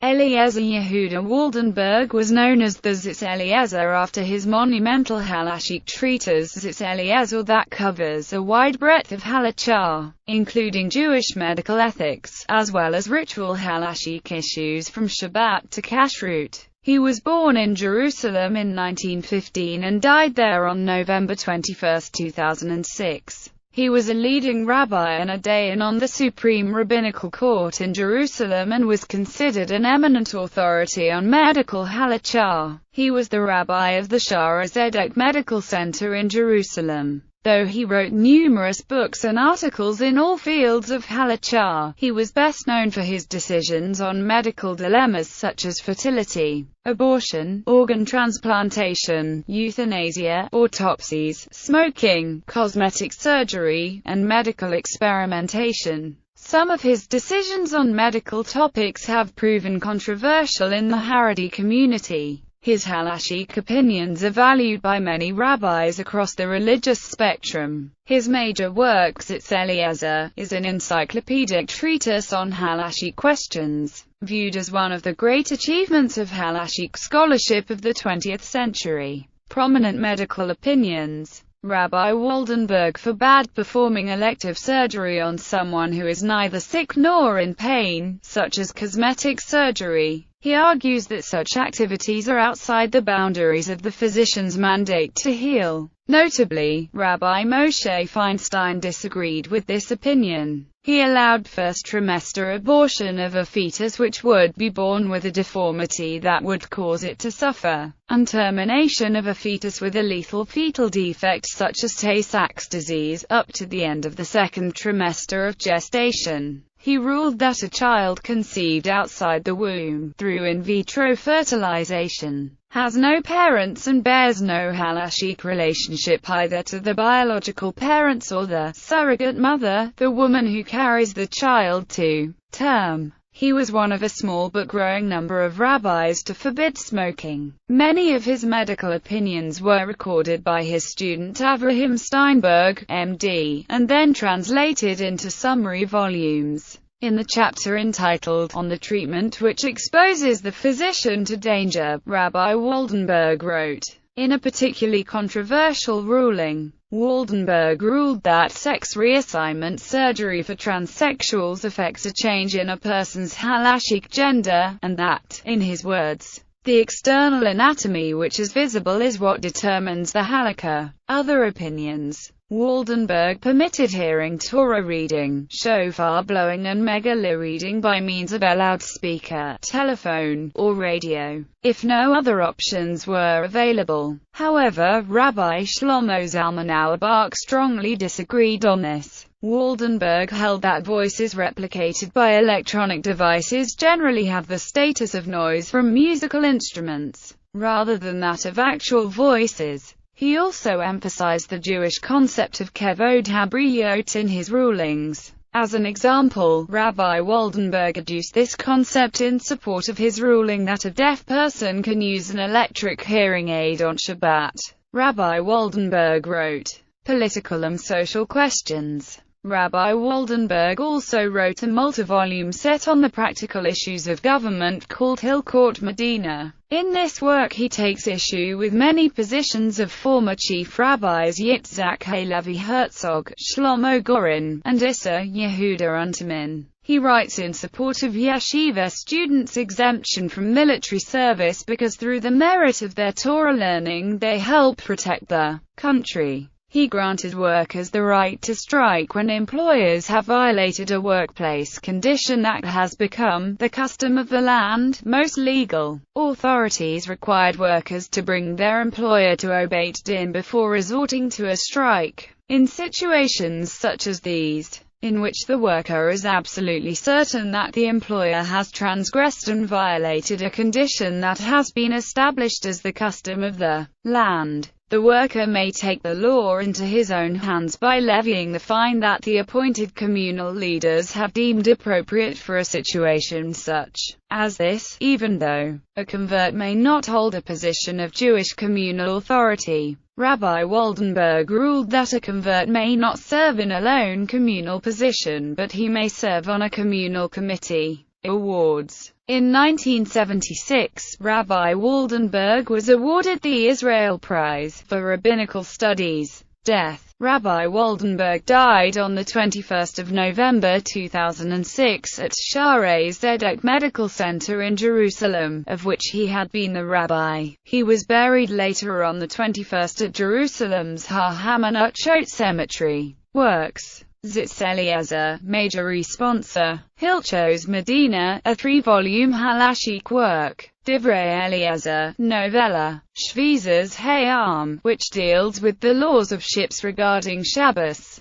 Eliezer Yehuda Waldenberg was known as the Zitz Eliezer after his monumental halachic treatise Zitz Eliezer that covers a wide breadth of halachah, including Jewish medical ethics, as well as ritual halachic issues from Shabbat to Kashrut. He was born in Jerusalem in 1915 and died there on November 21, 2006. He was a leading rabbi and a dayan on the Supreme Rabbinical Court in Jerusalem and was considered an eminent authority on medical halachah. He was the rabbi of the Shara Zedek Medical Center in Jerusalem. Though he wrote numerous books and articles in all fields of halachah, he was best known for his decisions on medical dilemmas such as fertility, abortion, organ transplantation, euthanasia, autopsies, smoking, cosmetic surgery, and medical experimentation. Some of his decisions on medical topics have proven controversial in the Haredi community. His halachic opinions are valued by many rabbis across the religious spectrum. His major work, Zitz Eliezer, is an encyclopedic treatise on halachic questions, viewed as one of the great achievements of halachic scholarship of the 20th century. Prominent medical opinions. Rabbi Waldenberg forbade performing elective surgery on someone who is neither sick nor in pain, such as cosmetic surgery. He argues that such activities are outside the boundaries of the physician's mandate to heal. Notably, Rabbi Moshe Feinstein disagreed with this opinion. He allowed first trimester abortion of a fetus which would be born with a deformity that would cause it to suffer, and termination of a fetus with a lethal fetal defect such as Tay-Sachs disease, up to the end of the second trimester of gestation. He ruled that a child conceived outside the womb, through in vitro fertilization, has no parents and bears no halachic relationship either to the biological parents or the surrogate mother, the woman who carries the child to term. He was one of a small but growing number of rabbis to forbid smoking. Many of his medical opinions were recorded by his student Avraham Steinberg, M.D., and then translated into summary volumes. In the chapter entitled, On the Treatment which Exposes the Physician to Danger, Rabbi Waldenberg wrote, in a particularly controversial ruling, Waldenberg ruled that sex reassignment surgery for transsexuals affects a change in a person's halachic gender, and that, in his words, the external anatomy which is visible is what determines the halakha. Other opinions. Waldenberg permitted hearing Torah reading, shofar blowing and megillah reading by means of a loudspeaker, telephone, or radio, if no other options were available. However, Rabbi Shlomo Zalman Auerbach strongly disagreed on this. Waldenberg held that voices replicated by electronic devices generally have the status of noise from musical instruments, rather than that of actual voices. He also emphasized the Jewish concept of kevod habriot in his rulings. As an example, Rabbi Waldenberg adduced this concept in support of his ruling that a deaf person can use an electric hearing aid on Shabbat. Rabbi Waldenberg wrote, Political and Social Questions. Rabbi Waldenberg also wrote a multi-volume set on the practical issues of government called Hilkot Medina. In this work he takes issue with many positions of former chief rabbis Yitzhak Halevi Herzog, Shlomo Gorin, and Issa Yehuda Unterman. He writes in support of yeshiva students' exemption from military service because through the merit of their Torah learning they help protect the country. He granted workers the right to strike when employers have violated a workplace condition that has become the custom of the land. Most legal authorities required workers to bring their employer to obey din before resorting to a strike. In situations such as these, in which the worker is absolutely certain that the employer has transgressed and violated a condition that has been established as the custom of the land, the worker may take the law into his own hands by levying the fine that the appointed communal leaders have deemed appropriate for a situation such as this, even though a convert may not hold a position of Jewish communal authority. Rabbi Waldenberg ruled that a convert may not serve in a lone communal position, but he may serve on a communal committee. Awards. In 1976, Rabbi Waldenberg was awarded the Israel Prize for Rabbinical Studies. Death. Rabbi Waldenberg died on 21 November 2006 at Shaarei Zedek Medical Center in Jerusalem, of which he had been the rabbi. He was buried later on the 21st at Jerusalem's Har Hamanotchot Cemetery. Works. Zitz Eliezer, major responsor. Hilchos Medina, a 3-volume halachic work. Divrei Eliezer, novella. Shvizas Hayam, which deals with the laws of ships regarding Shabbos.